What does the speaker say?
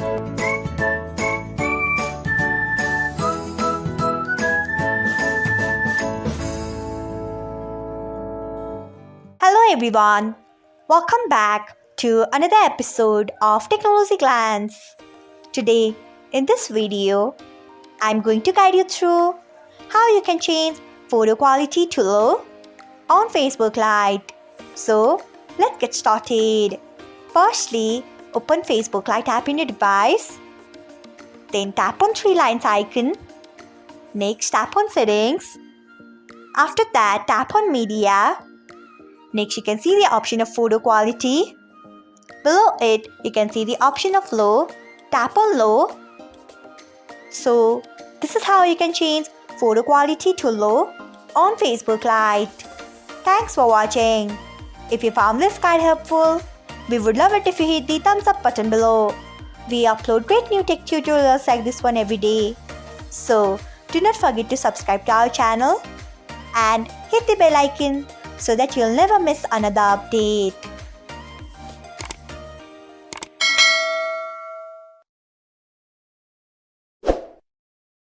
Hello everyone, welcome back to another episode of Technologyglance. Today, in this video, I'm going to guide you through how you can change photo quality to low on Facebook Lite. So, let's get started. Firstly, open Facebook Lite app in your device. Then tap on three lines icon. Next, tap on settings. After that, tap on media. Next, you can see the option of photo quality. Below it, you can see the option of low. Tap on low. So, this is how you can change photo quality to low on Facebook Lite. Thanks for watching. If you found this guide helpful, we would love it if you hit the thumbs up button below. We upload great new tech tutorials like this one every day. So, do not forget to subscribe to our channel and hit the bell icon so that you'll never miss another update.